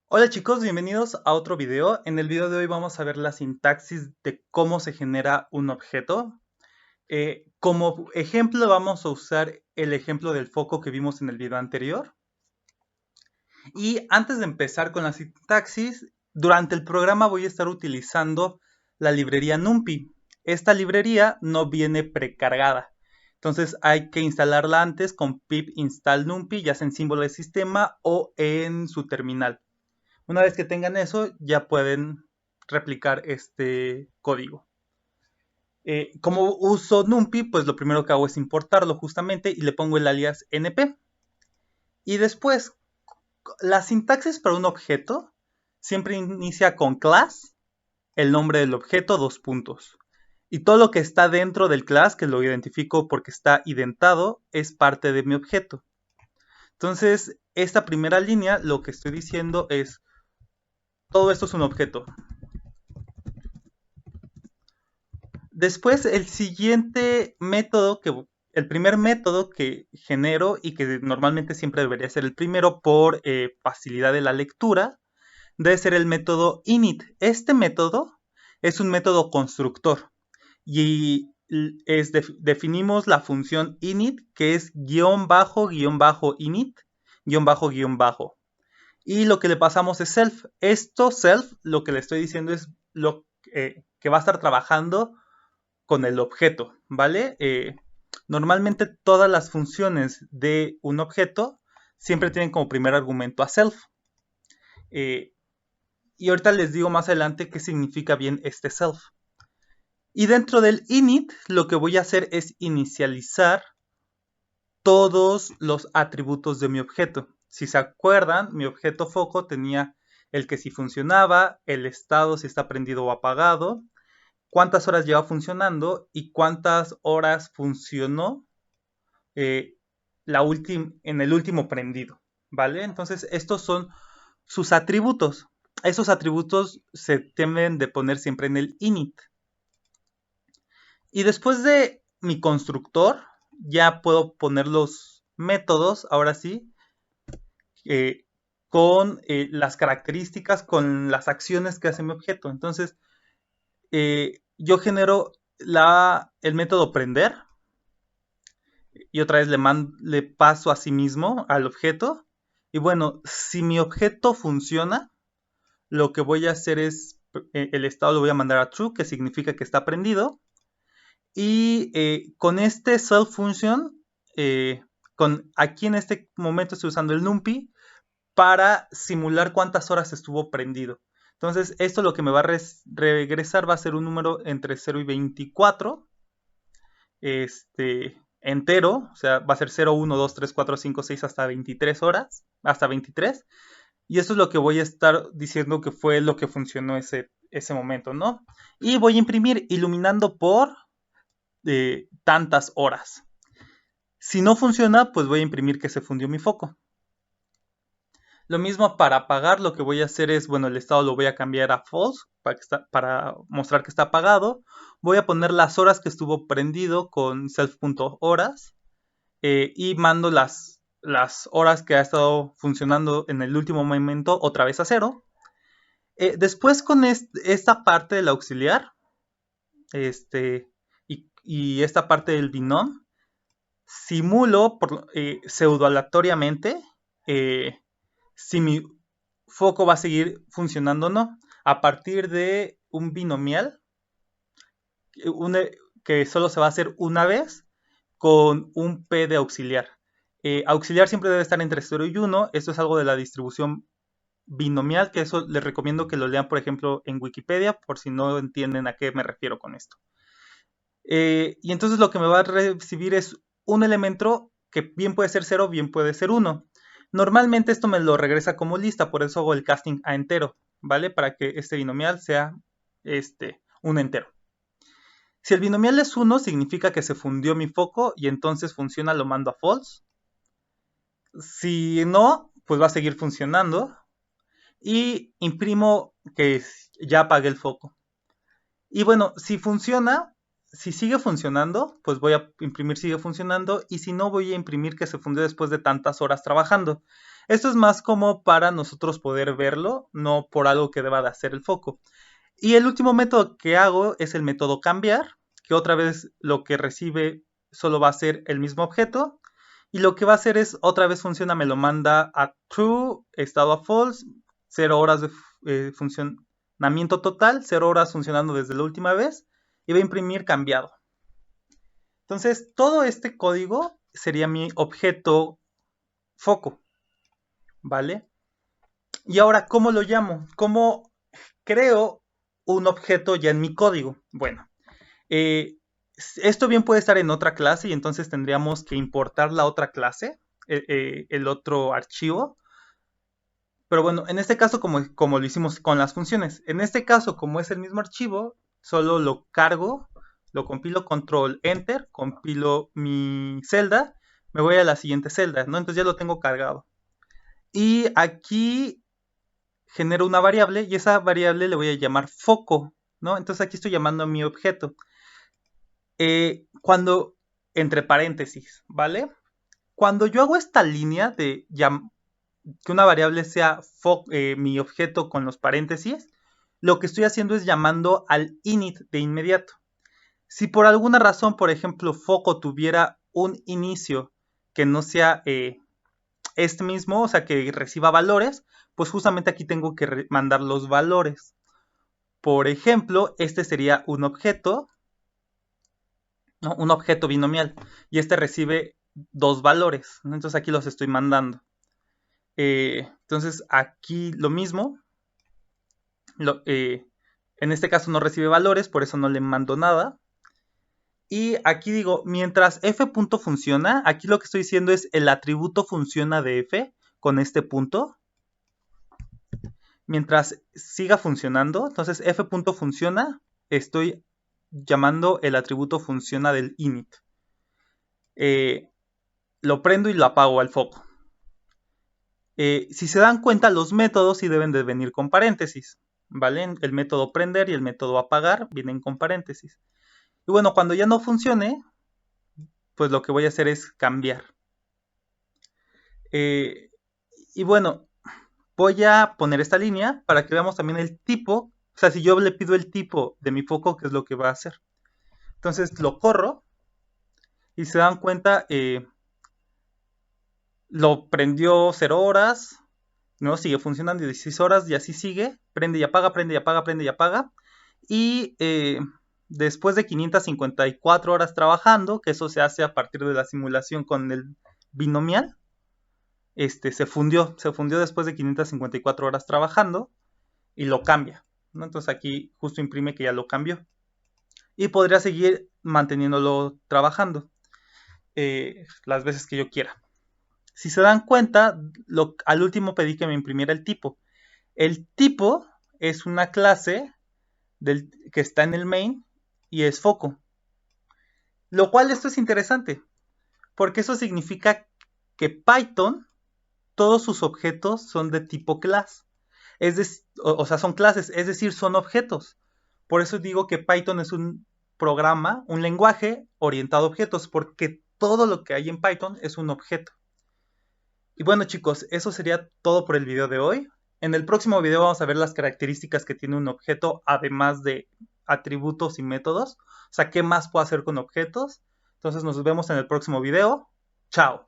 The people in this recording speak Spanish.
Hola chicos, bienvenidos a otro video. En el video de hoy vamos a ver la sintaxis de cómo se genera un objeto. Como ejemplo vamos a usar el ejemplo del foco que vimos en el video anterior. Y antes de empezar con la sintaxis, durante el programa voy a estar utilizando la librería NumPy. Esta librería no viene precargada. Entonces hay que instalarla antes con pip install NumPy, ya sea en símbolo de sistema o en su terminal. Una vez que tengan eso, ya pueden replicar este código. Como uso NumPy, pues lo primero que hago es importarlo justamente y le pongo el alias np. Y después, la sintaxis para un objeto siempre inicia con class, el nombre del objeto, dos puntos. Y todo lo que está dentro del class, que lo identifico porque está identado, es parte de mi objeto. Entonces, esta primera línea, lo que estoy diciendo es, todo esto es un objeto. Después, el primer método que genero y que normalmente siempre debería ser el primero por facilidad de la lectura, debe ser el método init. Este método es un método constructor y definimos la función init, que es guión bajo init, guión bajo guión bajo. Y lo que le pasamos es self. Esto self, lo que le estoy diciendo es lo que va a estar trabajando con el objeto, ¿vale? Normalmente todas las funciones de un objeto siempre tienen como primer argumento a self. Eh, y ahorita les digo más adelante qué significa bien este self. Y dentro del init lo que voy a hacer es inicializar todos los atributos de mi objeto. Si se acuerdan, mi objeto foco tenía el que si funcionaba, el estado si está prendido o apagado, cuántas horas lleva funcionando y cuántas horas funcionó eh, en el último prendido, ¿vale? Entonces, estos son sus atributos. Esos atributos se deben de poner siempre en el init. Y después de mi constructor, ya puedo poner los métodos, ahora sí, eh, con las características, con las acciones que hace mi objeto. Entonces, yo genero el método prender y otra vez le paso a sí mismo al objeto. Y bueno, si mi objeto funciona, lo que voy a hacer es el estado lo voy a mandar a true, que significa que está prendido. Y con este self function, aquí en este momento estoy usando el numpy para simular cuántas horas estuvo prendido. Entonces, esto lo que me va a regresar va a ser un número entre 0 y 24, entero, o sea, va a ser 0, 1, 2, 3, 4, 5, 6 hasta 23 horas, hasta 23. Y eso es lo que voy a estar diciendo que fue lo que funcionó ese momento, ¿no? Y voy a imprimir iluminando por tantas horas. Si no funciona, pues voy a imprimir que se fundió mi foco. Lo mismo para apagar, lo que voy a hacer es, bueno, el estado lo voy a cambiar a false para mostrar que está apagado. Voy a poner las horas que estuvo prendido con self.horas y mando las horas que ha estado funcionando en el último momento otra vez a cero. Después con esta parte del auxiliar y esta parte del binom, simulo pseudo aleatoriamente si mi foco va a seguir funcionando o no, a partir de un binomial que solo se va a hacer una vez con un P de auxiliar. Auxiliar siempre debe estar entre 0 y 1. Esto es algo de la distribución binomial, que eso les recomiendo que lo lean, por ejemplo, en Wikipedia, por si no entienden a qué me refiero con esto. Y entonces lo que me va a recibir es un elemento que bien puede ser 0, bien puede ser 1. Normalmente esto me lo regresa como lista, por eso hago el casting a entero, ¿vale? Para que este binomial sea un entero. Si el binomial es 1, significa que se fundió mi foco y entonces funciona, lo mando a false. Si no, pues va a seguir funcionando y imprimo que ya apagué el foco. Y bueno, si funciona, si sigue funcionando, pues voy a imprimir sigue funcionando, y si no, voy a imprimir que se fundió después de tantas horas trabajando. Esto es más como para nosotros poder verlo, no por algo que deba de hacer el foco. Y el último método que hago es el método cambiar, que otra vez lo que recibe solo va a ser el mismo objeto, y lo que va a hacer es, otra vez funciona, me lo manda a true, estado a false, 0 horas de funcionamiento total, 0 horas funcionando desde la última vez, y va a imprimir cambiado. Entonces, todo este código sería mi objeto foco, ¿vale? Y ahora, ¿cómo lo llamo? ¿Cómo creo un objeto ya en mi código? Bueno, esto bien puede estar en otra clase, y entonces tendríamos que importar la otra clase, el otro archivo. Pero bueno, en este caso, como lo hicimos con las funciones, en este caso, como es el mismo archivo, solo lo cargo, lo compilo, control enter, compilo mi celda, me voy a la siguiente celda, ¿no? Entonces ya lo tengo cargado. Y aquí genero una variable, y esa variable le voy a llamar foco, ¿no? Entonces aquí estoy llamando a mi objeto. Cuando, entre paréntesis, ¿vale? Cuando yo hago esta línea de que una variable sea mi objeto con los paréntesis, lo que estoy haciendo es llamando al init de inmediato. Si por alguna razón, por ejemplo, foco tuviera un inicio que no sea este mismo, o sea, que reciba valores, pues justamente aquí tengo que mandar los valores. Por ejemplo, este sería un objeto, ¿no? Un objeto binomial, y este recibe dos valores, ¿no? Entonces aquí los estoy mandando. Entonces aquí lo mismo, en este caso no recibe valores, por eso no le mando nada. Y aquí digo, mientras f punto funciona, aquí lo que estoy diciendo es el atributo funciona de f con este punto. Mientras siga funcionando, entonces f punto funciona, estoy llamando el atributo funciona del init. Lo prendo y lo apago al foco. Si se dan cuenta, los métodos sí deben de venir con paréntesis, ¿vale? El método prender y el método apagar vienen con paréntesis. Y bueno, cuando ya no funcione, pues lo que voy a hacer es cambiar. Y bueno, voy a poner esta línea para que veamos también el tipo. O sea, si yo le pido el tipo de mi foco, ¿qué es lo que va a hacer? Entonces lo corro y se dan cuenta, lo prendió 0 horas, ¿no? Sigue funcionando 16 horas y así sigue. Prende y apaga, prende y apaga, prende y apaga. Y después de 554 horas trabajando, que eso se hace a partir de la simulación con el binomial, se fundió después de 554 horas trabajando y lo cambia, ¿no? Entonces aquí justo imprime que ya lo cambió. Y podría seguir manteniéndolo trabajando las veces que yo quiera. Si se dan cuenta, al último pedí que me imprimiera el tipo. El tipo es una clase que está en el main y es foco. Lo cual esto es interesante, porque eso significa que Python, todos sus objetos son de tipo class. O sea, son clases, es decir, son objetos. Por eso digo que Python es un programa, un lenguaje orientado a objetos, porque todo lo que hay en Python es un objeto. Y bueno, chicos, eso sería todo por el video de hoy. En el próximo video vamos a ver las características que tiene un objeto, además de atributos y métodos. O sea, qué más puedo hacer con objetos. Entonces nos vemos en el próximo video. Chao.